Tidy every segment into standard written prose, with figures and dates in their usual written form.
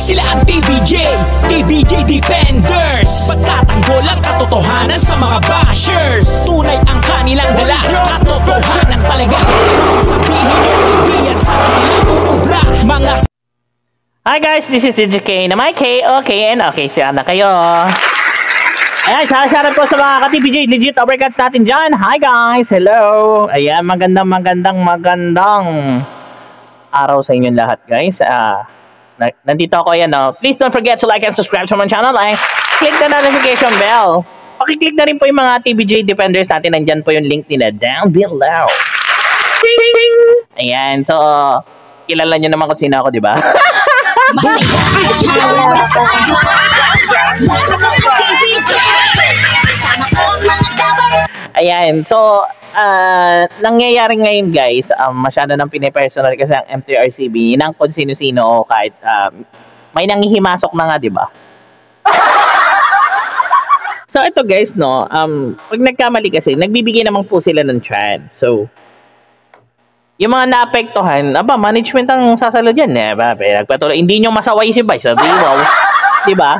Sila ang TBJ Defenders. Pagtatanggol ang katotohanan sa mga bashers. Tunay ang kanilang dala, katotohanan talaga. Sabihin yung ibiyan sa kanilang uubra. Hi guys, this is DJ K na my K, okay, and okay, siya na kayo. Ayan, shoutout po sa mga ka-TBJ legit overcuts natin dyan. Hi guys, hello. Ayan, magandang araw sa inyong lahat guys. Nandito ako, ayan, no? Please don't forget to like and subscribe to my channel and click the notification bell. Pakiclick na rin po yung mga TBJ Defenders natin. Nandyan po yung link nila down below. Ayan, so kilala nyo naman kung sino ako, di ba? Ayan, so nangyayari ngayon guys, masyado nang pinipersonal kasi ang MTRCB ng kung sino-sino o kahit may nanghihimasok na nga, di ba? So ito guys, no, pag nagkamali kasi, nagbibigay naman po sila ng chance. So yung mga naapektuhan, management ang sasalo dyan, nagpatuloy, hindi nyo masaway si Vice, sabi, wow, di ba?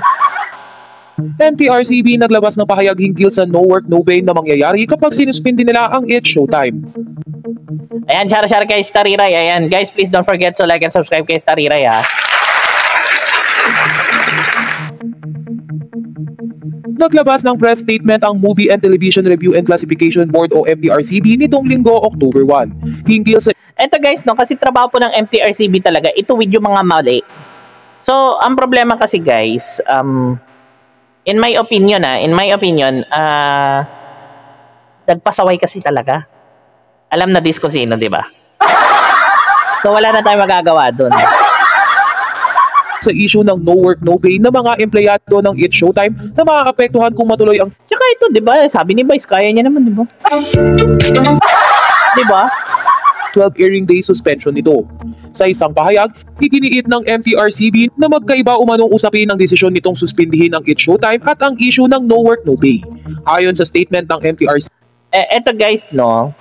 MTRCB naglabas ng pahayag hinggil sa no work no pay na mangyayari kapag sinuspindi nila ang It's Showtime. Ayan, share kay Stariray. Ayan, guys, please don't forget to like and subscribe kay Stariray, ha. Naglabas ng press statement ang Movie and Television Review and Classification Board o MTRCB nitong Linggo, October 1. Hinggil sa... Eto guys, no, kasi trabaho po ng MTRCB talaga, ito with yung mga mali. So, ang problema kasi guys, in my opinion, nagpasaway kasi talaga. Alam na disco sino, di ba? So, wala na tayong magagawa dun. Sa issue ng no work no pay na mga empleyado ng It's Showtime na maaapektuhan kung matuloy ang... Tsaka ito, di ba? Sabi ni Vice, kaya niya naman, di ba? Di ba? 12 airing day suspension nito. Sa isang pahayag, iginiit ng MTRCB na magkaiba umanong usapin ang desisyon nitong suspindihin ang It's Showtime at ang issue ng no work no pay. Ayon sa statement ng MTRCB. Eto guys, no,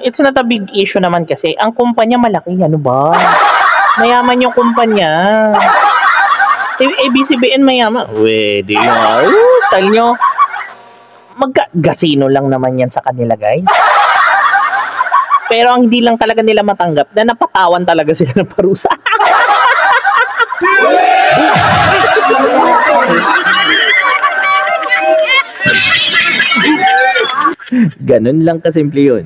it's not a big issue naman kasi ang kumpanya malaki, ano ba? Mayaman yung kumpanya. Si ABCBN mayaman. Pwede yun. Style nyo. Magka-gasino lang naman yan sa kanila guys. Pero ang hindi lang talaga nila matanggap na napatawan talaga sila ng parusa. Ganun lang kasimple yun.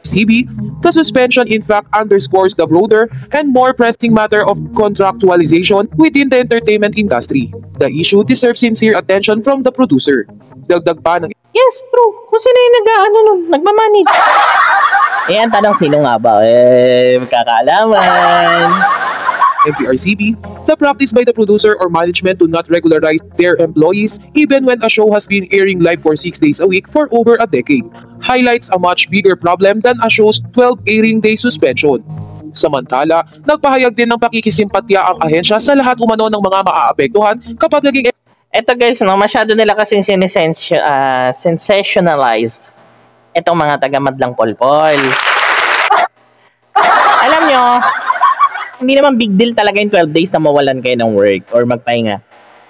CB, the suspension in fact underscores the broader and more pressing matter of contractualization within the entertainment industry. The issue deserves sincere attention from the producer. Dagdag pa ng... Yes, true. Kung sino yung nagmamanage. Ayan, tanong sino nga ba? Magkakaalaman. MTRCB, the practice by the producer or management to not regularize their employees even when a show has been airing live for 6 days a week for over a decade, highlights a much bigger problem than a show's 12 airing day suspension. Samantala, nagpahayag din ng pakikisimpatya ang ahensya sa lahat umano ng mga maaapektuhan kapag naging... Eto guys, no, masyado nila kasi sensationalized etong mga taga-madlang polpol. Alam nyo, hindi naman big deal talaga yung 12 days na mawalan kayo ng work or magpahinga.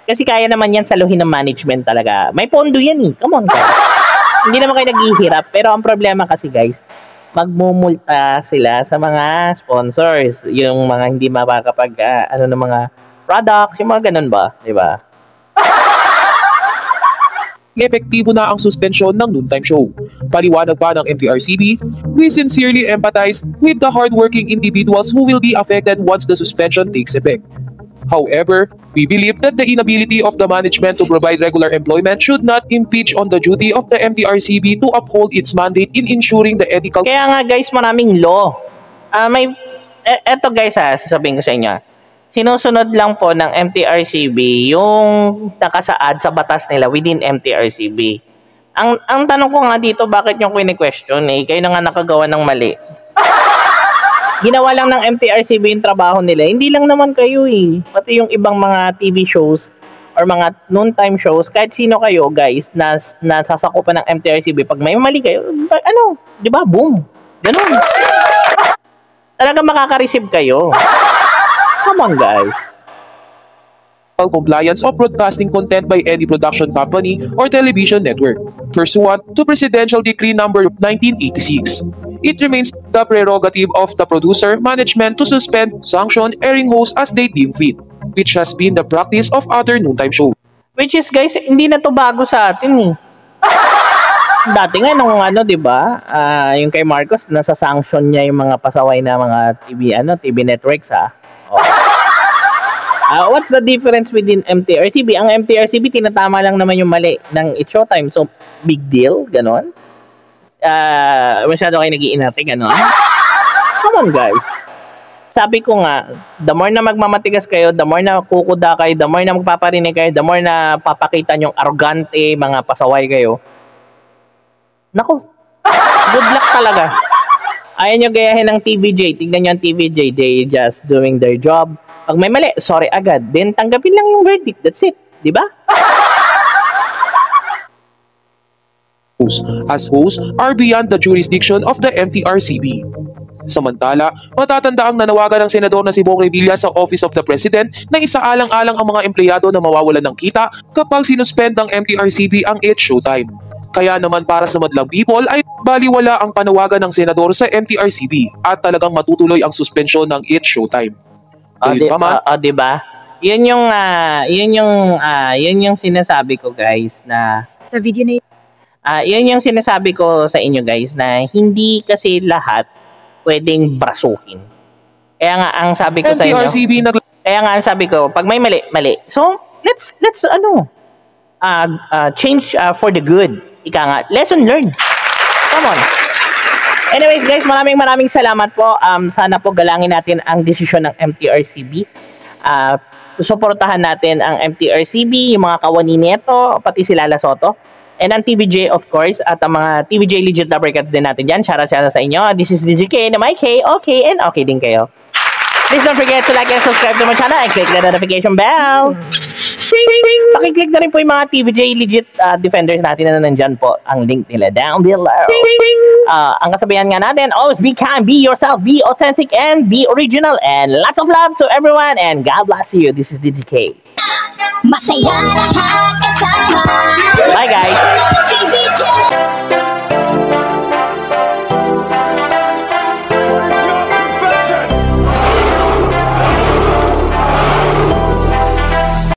Kasi kaya naman yan saluhin ng management talaga. May pondo yan eh. Come on guys. Hindi naman kayo naghihirap. Pero ang problema kasi guys, magmumulta sila sa mga sponsors. Yung mga hindi makakapag, ng mga products, yung mga ganun ba? Diba? Epektibo na ang suspensyon ng noontime show. Paliwanag pa ng MTRCB, we sincerely empathize with the hardworking individuals who will be affected once the suspension takes effect. However, we believe that the inability of the management to provide regular employment should not impinge on the duty of the MTRCB to uphold its mandate in ensuring the ethical... Kaya nga guys, maraming law. Eto guys sasabihin ko sa inyo. Sinusunod lang po ng MTRCB yung nakasaad sa batas nila within MTRCB. Ang tanong ko nga dito, bakit yung kini-question kayo na nga nakagawa ng mali. Ginawa lang ng MTRCB yung trabaho nila. Hindi lang naman kayo Pati yung ibang mga TV shows or mga noontime shows, kahit sino kayo guys na nasasakupan ng MTRCB, pag may mali kayo, di ba? Boom. Ganun. Talaga makaka-receive kayo. Come on guys. compliance of broadcasting content by any production company or television network, pursuant to Presidential Decree Number 1986. It remains the prerogative of the producer management to suspend, sanction airing hosts as they deem fit, which has been the practice of other noontime shows. Which is, guys, hindi na to bago sa atin eh. Dati nga nung di ba? Yung kay Marcos, nasa-sanction niya yung mga pasaway na mga TV networks Oh. What's the difference within MTRCB? Ang MTRCB, tinatama lang naman yung mali ng It's Showtime. So, big deal, ganon. Masyado kayo nag-iinate, ganon. Come on, guys. Sabi ko nga, the more na magmamatigas kayo, the more na kukuda kayo, the more na magpaparinig kayo, the more na papakita nyong arrogante, mga pasaway kayo. Nako, good luck talaga. Ayaw nyo gayahin ng TVJ. Tignan nyo ang TVJ. They just doing their job. Pag may mali, sorry agad. Then tanggapin lang yung verdict. That's it. Diba? As hosts are beyond the jurisdiction of the MTRCB. Samantala, matatandaang nanawagan ng senador na si Bong Revilla sa Office of the President na isaalang-alang ang mga empleyado na mawawalan ng kita kapag sinuspend ng MTRCB ang It's Showtime. Kaya naman para sa madlang people ay baliwala ang panawagan ng senador sa MTRCB at talagang matutuloy ang suspensyon ng It's Showtime. Diba? Yun yung sinasabi ko, guys, na sa video na yun yung sinasabi ko sa inyo, guys, na hindi kasi lahat pwedeng brasuhin. Kaya nga ang sabi ko sa inyo, pag may mali. So, let's change for the good. Ika nga, lesson learned. Come on. Anyways, guys, maraming salamat po. Sana po galangin natin ang desisyon ng MTRCB. Suportahan natin ang MTRCB, yung mga kawani nito, pati si Lala Soto. And ang TVJ, of course, at ang mga TVJ legit number cards din natin dyan. Shoutout sa inyo. This is DJK na may K, okay, and okay din kayo. Please don't forget to like and subscribe to my channel and click the notification bell. Pakiclick na rin po yung mga TVJ legit defenders natin na nandyan po. Ang link nila down below. Ang kasabihan nga natin, always be kind, be yourself, be authentic, and be original. And lots of love to everyone. And God bless you. This is DJK. Masaya lahat kasama.